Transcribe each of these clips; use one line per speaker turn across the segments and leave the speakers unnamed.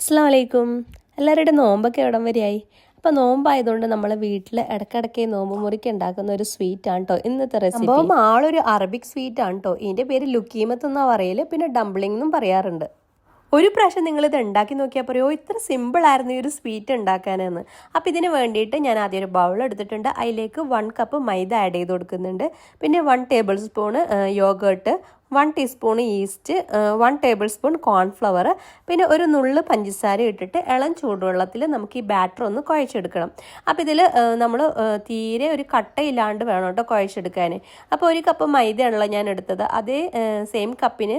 അസ്സലാമു അലൈക്കും. എല്ലാവരുടെ നോമ്പൊക്കെ എവിടം വരെയായി? അപ്പോൾ നോമ്പായതുകൊണ്ട് നമ്മൾ വീട്ടിൽ ഇടയ്ക്കിടയ്ക്ക് നോമ്പ് മുറിക്ക് ഉണ്ടാക്കുന്ന ഒരു സ്വീറ്റാണ് കേട്ടോ ഇന്നത്തെ റെസിപ്പി. സംഭവം ആളൊരു അറബിക് സ്വീറ്റാണ് കേട്ടോ. ഇതിൻ്റെ പേര് ലുക്കീമത്ത് എന്നാണ് പറയൽ, പിന്നെ ഡംപ്ലിംഗ് എന്നും പറയാറുണ്ട്. ഒരു പ്രാവശ്യം നിങ്ങളിത് ഉണ്ടാക്കി നോക്കിയാൽ പറയുമോ ഇത്ര സിമ്പിളായിരുന്നു ഈ ഒരു സ്വീറ്റ് ഉണ്ടാക്കാനെന്ന്. അപ്പോൾ ഇതിന് വേണ്ടിയിട്ട് ഞാൻ ആദ്യം ഒരു ബൗൾ എടുത്തിട്ടുണ്ട്. അതിലേക്ക് 1 കപ്പ് മൈദ ആഡ് ചെയ്ത് കൊടുക്കുന്നുണ്ട്. പിന്നെ 1 table spoon yoghurt, 1 teaspoon yeast, 1 table spoon cornflour, പിന്നെ ഒരു നുള്ള് പഞ്ചസാര ഇട്ടിട്ട് ഇളം ചൂടുവെള്ളത്തിൽ നമുക്ക് ഈ ബാറ്റർ ഒന്ന് കുഴച്ചെടുക്കണം. അപ്പോൾ ഇതിൽ നമ്മൾ തീരെ ഒരു കട്ടയില്ലാണ്ട് വേണം കേട്ടോ കുഴച്ചെടുക്കാൻ. അപ്പോൾ 1 കപ്പ് മൈദയാണല്ലോ ഞാൻ എടുത്തത്. അതേ സെയിം കപ്പിന്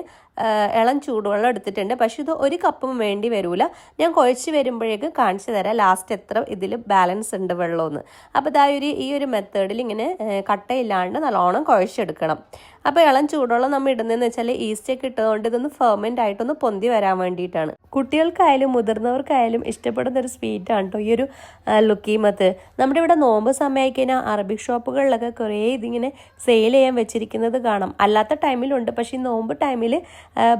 ഇളം ചൂടുവെള്ളം എടുത്തിട്ടുണ്ട്. പക്ഷെ ഇത് 1 കപ്പും വേണ്ടി വരില്ല. ഞാൻ കുഴച്ച് വരുമ്പോഴേക്ക് കാണിച്ചു തരാം ലാസ്റ്റ് എത്ര ഇതിൽ ബാലൻസ് ഉണ്ട് വെള്ളമെന്ന്. അപ്പോൾ ഈ ഒരു മെത്തേഡിൽ ഇങ്ങനെ കട്ടയില്ലാണ്ട് നല്ലോണം കുഴച്ചെടുക്കണം. അപ്പോൾ ഇളം ചൂടുവെള്ളം നമ്മൾ ഇടുന്നതെന്ന് വെച്ചാൽ ഈസ്റ്റൊക്കെ ഇട്ടതുകൊണ്ട് ഇതൊന്ന് ഫെർമെൻ്റ് ആയിട്ടൊന്ന് പൊന്തി വരാൻ വേണ്ടിയിട്ടാണ്. കുട്ടികൾക്കായാലും മുതിർന്നവർക്കായാലും ഇഷ്ടപ്പെടുന്ന ഒരു സ്വീറ്റാണ് കേട്ടോ ഈ ഒരു ലുക്കീമത്ത്. നമ്മുടെ ഇവിടെ നോമ്പ് സമയമായി കഴിഞ്ഞാൽ അറബിക് ഷോപ്പുകളിലൊക്കെ കുറേ ഇതിങ്ങനെ സെയിൽ ചെയ്യാൻ വെച്ചിരിക്കുന്നത് കാണാം. അല്ലാത്ത ടൈമിലുണ്ട്, പക്ഷേ ഈ നോമ്പ് ടൈമിൽ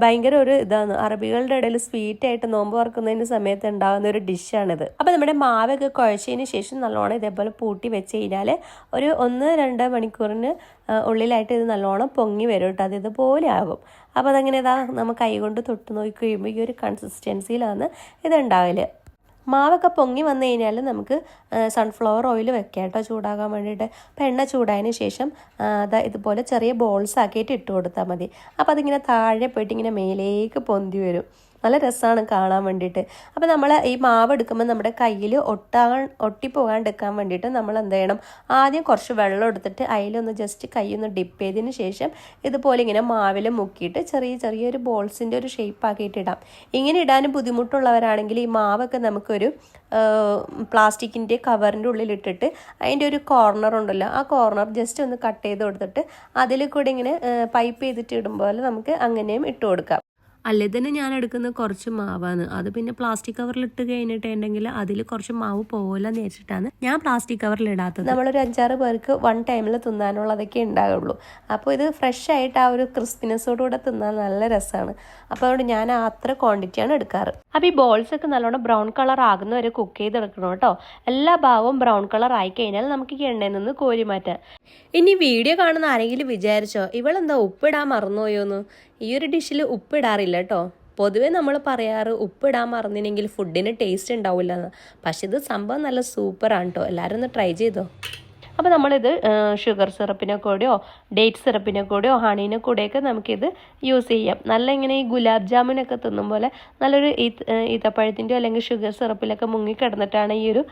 ഭയങ്കര ഒരു ഇതാണ്. അറബികളുടെ ഇടയിൽ സ്വീറ്റായിട്ട് നോമ്പ് തുറക്കുന്നതിന് സമയത്ത് ഉണ്ടാകുന്ന ഒരു ഡിഷാണിത്. അപ്പോൾ നമ്മുടെ മാവൊക്കെ കുഴച്ചതിന് ശേഷം നല്ലോണം ഇതേപോലെ പൂട്ടി വെച്ച് കഴിഞ്ഞാൽ ഒരു 1-2 മണിക്കൂറിന് ഉള്ളിലായിട്ട് ഇത് നല്ലോണം പൊങ്ങി വരും കേട്ടോ. അത് ഇതുപോലെ ആകും. അപ്പോൾ അതങ്ങനെ നമ്മൾ കൈ കൊണ്ട് തൊട്ട് നോക്കി കഴിയുമ്പോൾ ഈ ഒരു കൺസിസ്റ്റൻസിയിലാണ് ഇതുണ്ടാവല്. മാവൊക്കെ പൊങ്ങി വന്നു കഴിഞ്ഞാൽ നമുക്ക് സൺഫ്ലവർ ഓയിൽ വെക്കാം കേട്ടോ ചൂടാകാൻ വേണ്ടിയിട്ട്. അപ്പോൾ എണ്ണ ചൂടായതിന് ശേഷം ഇതുപോലെ ചെറിയ ബോൾസ് ആക്കിയിട്ട് ഇട്ട് കൊടുത്താൽ മതി. അപ്പോൾ അതിങ്ങനെ താഴെ പോയിട്ട് ഇങ്ങനെ മേലേക്ക് പൊന്തി വരും. നല്ല രസമാണ് കാണാൻ വേണ്ടിയിട്ട്. അപ്പോൾ നമ്മൾ ഈ മാവ് എടുക്കുമ്പോൾ നമ്മുടെ കയ്യിൽ ഒട്ടിപ്പോകാണ്ടിരിക്കാൻ വേണ്ടിയിട്ട് നമ്മൾ എന്ത് ചെയ്യണം, ആദ്യം കുറച്ച് വെള്ളം എടുത്തിട്ട് അതിലൊന്ന് ജസ്റ്റ് കൈയൊന്ന് ഡിപ്പ് ചെയ്തതിന് ശേഷം ഇതുപോലെ ഇങ്ങനെ മാവിൽ മുക്കിയിട്ട് ചെറിയൊരു ബോൾസിൻ്റെ ഒരു ഷേപ്പ് ആക്കിയിട്ട് ഇടാം. ഇങ്ങനെ ഇടാനും ബുദ്ധിമുട്ടുള്ളവരാണെങ്കിൽ ഈ മാവൊക്കെ നമുക്കൊരു പ്ലാസ്റ്റിക്കിൻ്റെ കവറിൻ്റെ ഉള്ളിലിട്ടിട്ട് അതിൻ്റെ ഒരു കോർണർ ഉണ്ടല്ലോ, ആ കോർണർ ജസ്റ്റ് ഒന്ന് കട്ട് ചെയ്ത് കൊടുത്തിട്ട് അതിൽ കൂടി ഇങ്ങനെ പൈപ്പ് ചെയ്തിട്ട് ഇടുമ്പോൾ നമുക്ക് അങ്ങനെയും ഇട്ട് കൊടുക്കാം. അല്ലേ തന്നെ ഞാൻ എടുക്കുന്ന കുറച്ച് മാവാണ്. അത് പിന്നെ പ്ലാസ്റ്റിക് കവറിൽ ഇട്ട് കഴിഞ്ഞിട്ടുണ്ടെങ്കിൽ അതിൽ കുറച്ച് മാവ് പോലെന്ന് വെച്ചിട്ടാണ് ഞാൻ പ്ലാസ്റ്റിക് കവറിൽ ഇടാത്തത്. നമ്മളൊരു 5-6 പേർക്ക് 1 ടൈമിൽ തിന്നാനുള്ളതൊക്കെ ഉണ്ടാവുള്ളൂ. അപ്പോൾ ഇത് ഫ്രഷ് ആയിട്ട് ആ ഒരു ക്രിസ്പിനെസ്സോടുകൂടെ തിന്നാൻ നല്ല രസമാണ്. അപ്പോൾ അതുകൊണ്ട് ഞാൻ അത്ര ക്വാണ്ടിറ്റിയാണ് എടുക്കാറ്. അപ്പോൾ ഈ ബോൾസൊക്കെ നല്ലോണം ബ്രൗൺ കളർ ആകുന്ന വരെ കുക്ക് ചെയ്തെടുക്കണം കേട്ടോ. എല്ലാ ഭാഗവും ബ്രൗൺ കളർ ആയി കഴിഞ്ഞാൽ നമുക്ക് ഈ എണ്ണയിൽ നിന്ന് കോരി മാറ്റാം. ഇനി വീഡിയോ കാണുന്ന ആരെങ്കിലും വിചാരിച്ചോ ഇവളെന്താ ഉപ്പിടാൻ മറന്നുപോയോന്ന്? ഈ ഒരു ഡിഷിൽ ഉപ്പിടാറില്ല കേട്ടോ. പൊതുവേ നമ്മൾ പറയാറ് ഉപ്പിടാൻ മറന്നില്ലെങ്കിൽ ഫുഡിന് ടേസ്റ്റ് ഉണ്ടാവില്ല എന്ന്. പക്ഷെ ഇത് സംഭവം നല്ല സൂപ്പറാണ് കേട്ടോ. എല്ലാവരും ഒന്ന് ട്രൈ ചെയ്തോ. അപ്പോൾ നമ്മളിത് ഷുഗർ സിറപ്പിനെ കൂടെയോ ഡേറ്റ് സിറപ്പിനെ കൂടെയോ ഹണീനെ കൂടെയൊക്കെ നമുക്കിത് യൂസ് ചെയ്യാം. നല്ല ഇങ്ങനെ ഈ ഗുലാബ് ജാമുനൊക്കെ തിന്നും പോലെ നല്ലൊരു ഈത്തപ്പഴത്തിൻ്റെയോ അല്ലെങ്കിൽ ഷുഗർ സിറപ്പിലൊക്കെ മുങ്ങിക്കിടന്നിട്ടാണ് ഈ ഒരു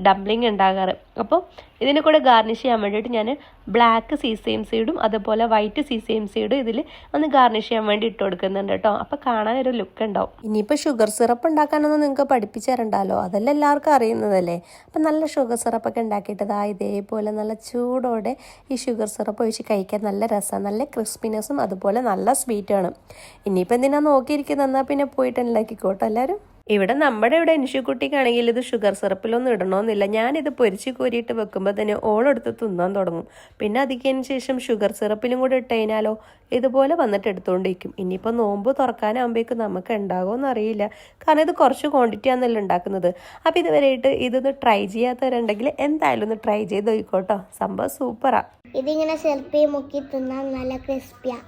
ഡംപ്ലിംഗ് ഉണ്ടാകാറ്. അപ്പോൾ ഇതിനെ കൂടെ ഗാർണിഷ് ചെയ്യാൻ വേണ്ടിയിട്ട് ഞാൻ ബ്ലാക്ക് സീസെയിം സീഡും അതുപോലെ വൈറ്റ് സീസെയിം സീഡും ഇതിൽ ഒന്ന് ഗാർണിഷ് ചെയ്യാൻ വേണ്ടി ഇട്ട് കൊടുക്കുന്നുണ്ട് കേട്ടോ. അപ്പോൾ കാണാനൊരു ലുക്ക് ഉണ്ടാവും. ഇനിയിപ്പോൾ ഷുഗർ സിറപ്പ് ഉണ്ടാക്കാനൊന്നും നിങ്ങൾക്ക് പഠിപ്പിച്ചു തരണ്ടല്ലോ, അതെല്ലാം എല്ലാവർക്കും അറിയുന്നതല്ലേ. അപ്പം നല്ല ഷുഗർ സിറപ്പൊക്കെ ഉണ്ടാക്കിയിട്ട് ഇതേപോലെ നല്ല ചൂടോടെ ഈ ഷുഗർ സിറപ്പ് ഒഴിച്ച് കഴിക്കാൻ നല്ല രസമാണ്. നല്ല ക്രിസ്പിനെസ്സും അതുപോലെ നല്ല സ്വീറ്റാണ്. ഇനിയിപ്പോൾ എന്തിനാ നോക്കിയിരിക്കുന്നത്, എന്നാൽ പിന്നെ പോയിട്ട് ഉണ്ടാക്കിക്കോട്ടോ എല്ലാവരും. ഇവിടെ നമ്മുടെ ഇവിടെ ഇൻഷുക്കുട്ടിക്കാണെങ്കിൽ ഇത് ഷുഗർ സിറപ്പിലൊന്നും ഇടണമെന്നില്ല. ഞാനിത് പൊരിച്ച് കോരിയിട്ട് വെക്കുമ്പോൾ തന്നെ ഓളെടുത്ത് തിന്നാൻ തുടങ്ങും. പിന്നെ അതിന് ശേഷം ഷുഗർ സിറപ്പിലും കൂടെ ഇട്ട് കഴിഞ്ഞാലോ ഇതുപോലെ വന്നിട്ട് എടുത്തുകൊണ്ടിരിക്കും. ഇനിയിപ്പോൾ നോമ്പ് തുറക്കാനാകുമ്പോഴേക്കും നമുക്ക് ഉണ്ടാകുമെന്ന് അറിയില്ല, കാരണം ഇത് കുറച്ച് ക്വാണ്ടിറ്റി ആണെന്നല്ലോ ഉണ്ടാക്കുന്നത്. അപ്പോൾ ഇതുവരെയായിട്ട് ഇതൊന്ന് ട്രൈ ചെയ്യാത്തവരുണ്ടെങ്കിൽ എന്തായാലും ഒന്ന് ട്രൈ ചെയ്ത് നോക്കിക്കോട്ടോ. സംഭവം സൂപ്പറാണ്.
ഇതിങ്ങനെ സെൽഫി മുക്കി തിന്നാൻ നല്ല ക്രിസ്പിയാണ്.